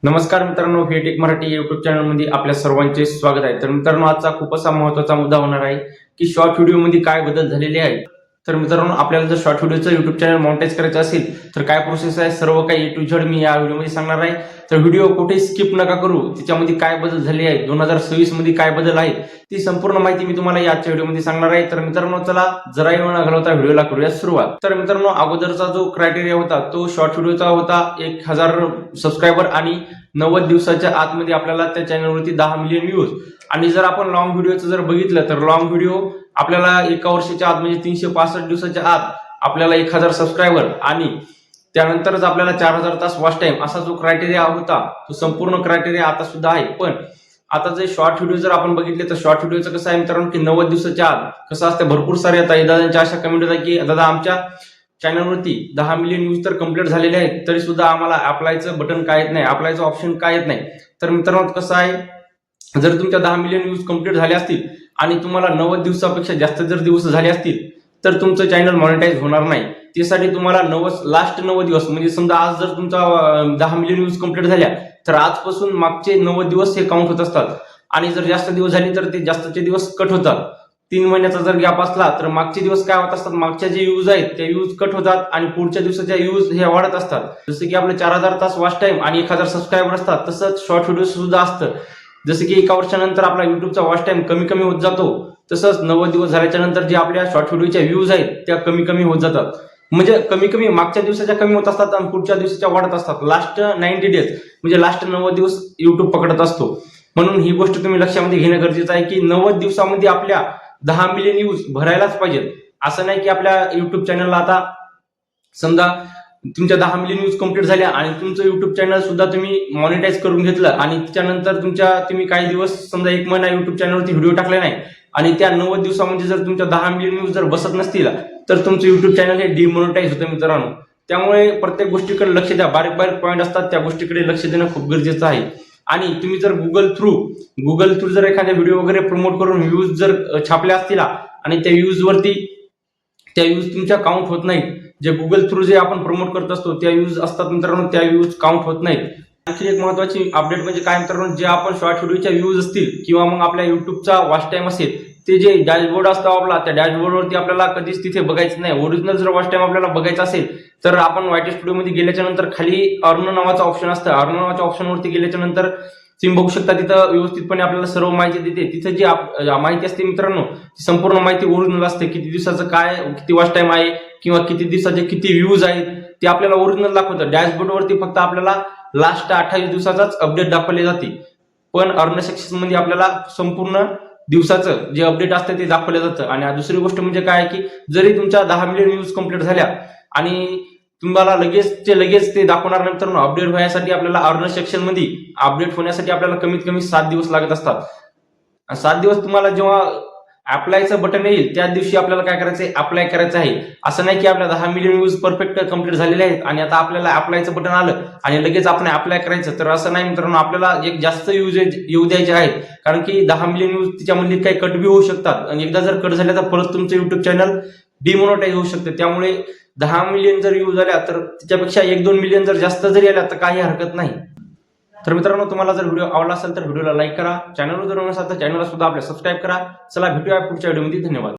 नमस्कार मित्रांनो, take Marathi YouTube चॅनलमध्ये आपल्या सर्वांचे स्वागत आहे. तर मित्रांनो, आजचा खूप असा महत्त्वाचा मुद्दा होणार आहे की शॉर्ट व्हिडिओमध्ये काय बदल झालेले आहेत. तर मित्रांनो, आपल्याला जर शॉर्ट व्हिडिओचं युट्यूब चॅनल मॉनिटाईज करायचं असेल तर काय प्रोसेस आहे, सर्व काही A to Z मी या व्हिडिओमध्ये सांगणार आहे. तर व्हिडिओ कुठे स्किप नका करू. त्याच्यामध्ये काय बदल झाले आहेत, 2026 मध्ये काय बदल आहेत, ती संपूर्ण माहिती मी तुम्हाला याच्या व्हिडिओमध्ये सांगणार आहे. तर मित्रांनो, चला जराही वेळ न घालवता व्हिडिओला करूया सुरुवात. तर मित्रांनो, अगोदरचा जो क्रायटेरिया होता तो शॉर्ट व्हिडिओचा होता 1000 सबस्क्रायबर आणि 90 दिवसाच्या आतमध्ये आपल्याला त्या चॅनलवरती 10 मिलियन व्ह्यूज. आणि जर आपण लॉंग व्हिडिओचं जर बघितलं तर लॉंग व्हिडिओ आपल्याला एका वर्षाच्या आत म्हणजे 365 दिवसाच्या आत आपल्याला 1000 सबस्क्रायबर आणि त्यानंतरच आपल्याला 4000 तास वॉच टाइम असा जो क्रायटेरिया होता तो संपूर्ण क्रायटेरिया आता सुद्धा आहे. पण आता जे शॉर्ट व्हिडिओ जर आपण बघितले तर शॉर्ट व्हिडिओचं कसं आहे मित्रांनो की 90 दिवसाच्या आत कसं असतं, भरपूर सारे आता दादांच्या अशा कमेंट होत्या की दादा आमच्या चॅनलवरती 10 मिलियन व्ह्यूज तर कंप्लीट झालेले आहेत तरी सुद्धा आम्हाला अप्लायचं बटन काय येत नाही, अप्लायचं ऑप्शन काय येत नाही. तर मित्रांनो कसं आहे, जर तुमच्या 10 मिलियन व्ह्यूज कंप्लीट झाले असतील आणि तुम्हाला 90 दिवसापेक्षा जास्त जर दिवस झाले असतील तर तुमचं चॅनल मॉनिटाईज होणार नाही. त्यासाठी तुम्हाला लास्ट 90 दिवस म्हणजे समजा आज जर तुमचा 10 मिलियन व्ह्यूज कंप्लीट झाल्या तर आजपासून मागचे 90 दिवस हे काउंट होत असतात. आणि जर जास्त दिवस झाले तर ते जास्तचे दिवस कट होतात. 3 महिन्याचा जर गॅप असला तर मागचे दिवस काय होत असतात, मागच्या जे व्ह्यूज आहेत ते व्ह्यूज कट होतात आणि पुढच्या दिवसाच्या व्ह्यूज हे वाढत असतात. जसं की आपले 4000 तास वॉच टाइम आणि 1000 सबस्क्रायबर असतात तसंच शॉर्ट व्हिडिओ सुद्धा असतं. जसं की एका वर्षानंतर आपला युट्यूबचा वॉच टाइम कमी कमी होत जातो, तसंच 90 दिवस झाल्याच्या नंतर जे आपल्या शॉर्ट व्हिडिओच्या व्ह्यूज आहेत त्या कमी कमी होत जातात. म्हणजे कमी कमी मागच्या दिवसाच्या कमी होत असतात आणि पुढच्या दिवसाच्या वाढत असतात. लास्ट 90 डेज म्हणजे लास्ट 90 दिवस युट्यूब पकडत असतो. म्हणून ही गोष्ट तुम्ही लक्षामध्ये घेणं गरजेचं आहे की 90 दिवसामध्ये आपल्या 10 मिलियन व्ह्यूज भरायलाच पाहिजेत. असं नाही की आपल्या युट्यूब चॅनलला आता समजा तुमच्या 10 मिलियन व्ह्यूज कंप्लीट झाल्या आणि तुमचं युट्यूब चॅनल सुद्धा तुम्ही मॉनिटाईज करून घेतलं आणि त्याच्यानंतर तुम्ही काही दिवस समजा 1 महिना युट्यूब चॅनलवरती व्हिडिओ टाकले नाही आणि त्या 90 दिवसामध्ये जर तुमच्या 10 मिलियन व्ह्यूज जर बसत नसतील तर तुमचं युट्यूब चॅनल हे डिमॉनिटाईज होतं मित्रांनो. त्यामुळे प्रत्येक गोष्टीकडे लक्ष द्या. बारीक बारीक पॉईंट असतात त्या गोष्टीकडे लक्ष देणं खूप गरजेचं आहे. आणि तुम्ही जर गुगल थ्रू जर एखाद्या व्हिडिओ वगैरे प्रमोट करून व्ह्यूज जर छापल्या असतील आणि त्या व्ह्यूज तुमच्या काउंट होत नाहीत, जे गुगल थ्रू जे आपण प्रमोट करत असतो त्या व्ह्यूज असतात मित्रांनो, त्या व्ह्यूज काउंट होत नाहीत. आणखी एक महत्वाची अपडेट म्हणजे काय मित्रांनो, जे आपण शॉर्ट व्हिडिओच्या व्ह्यूज असतील किंवा मग आपल्या युट्यूबचा वॉच टाइम असेल ते जे डॅशबोर्ड असतो आपला, त्या डॅशबोर्डवरती आपल्याला कधीच तिथे बघायचं नाही. ओरिजिनल जर वॉच टाइम आपल्याला बघायचा असेल तर आपण वायटी स्टुडिओमध्ये गेल्याच्या नंतर खाली अर्न नावाचा ऑप्शन असतं. अर्न नावाच्या ऑप्शनवरती गेल्याच्या नंतर तुम्ही बघू शकता तिथं व्यवस्थितपणे आपल्याला सर्व माहिती देते. तिथं जी माहिती असते मित्रांनो संपूर्ण माहिती ओरिजिनल असते. किती दिवसाचं काय, किती वॉच टाइम आहे किंवा किती दिवसाचे किती व्ह्यूज आहेत ते आपल्याला ओरिजिनल दाखवतं. डॅशबोर्डवरती फक्त आपल्याला लास्ट 28 दिवसाचाच अपडेट दाखवले जाते. पण अर्न सेक्शन मध्ये आपल्याला संपूर्ण दिवसाचं जे अपडेट असतं ते दाखवलं जातं. आणि दुसरी गोष्ट म्हणजे काय की जरी तुमच्या 10 मिलियन व्ह्यूज कंप्लीट झाल्या आणि तुम्हाला लगेच ते दाखवणार नंतर अपडेट होण्यासाठी आपल्याला अर्न सेक्शन मध्ये अपडेट होण्यासाठी आपल्याला कमीत कमी 7 दिवस लागत असतात. 7 दिवस तुम्हाला जेव्हा अप्लायचं बटन येईल त्या दिवशी आपल्याला काय करायचंय, अप्लाय करायचं आहे. असं नाही की आपल्या 10 मिलियन व्ह्यूज परफेक्ट कंप्लीट झालेले आहेत आणि आता आपल्याला अप्लायचं बटन आलं आणि लगेच आपण अप्लाय करायचं. तर असं नाही मित्रांनो, आपल्याला एक जास्त युजेज येऊ द्यायचे आहेत. कारण की 10 मिलियन व्ह्यूज त्याच्यामध्ये काही कट बी होऊ शकतात आणि एकदा जर कट झाल्या तर परत तुमचं युट्यूब चॅनल डिमॉनिटाईज होऊ शकते. त्यामुळे 10 मिलियन जर व्ह्यूज आल्या तर त्याच्यापेक्षा 1-2 मिलियन जर जास्त जरी आल्या तर काही हरकत नाही. तर मित्रांनो, तुम्हाला जर व्हिडिओ आवडला असेल तर व्हिडिओला लाईक करा. चॅनलवर जर नसाल तर चॅनलला सुद्धा आपल्या सबस्क्राईब करा. चला भेटूया पुढच्या व्हिडिओमध्ये. धन्यवाद.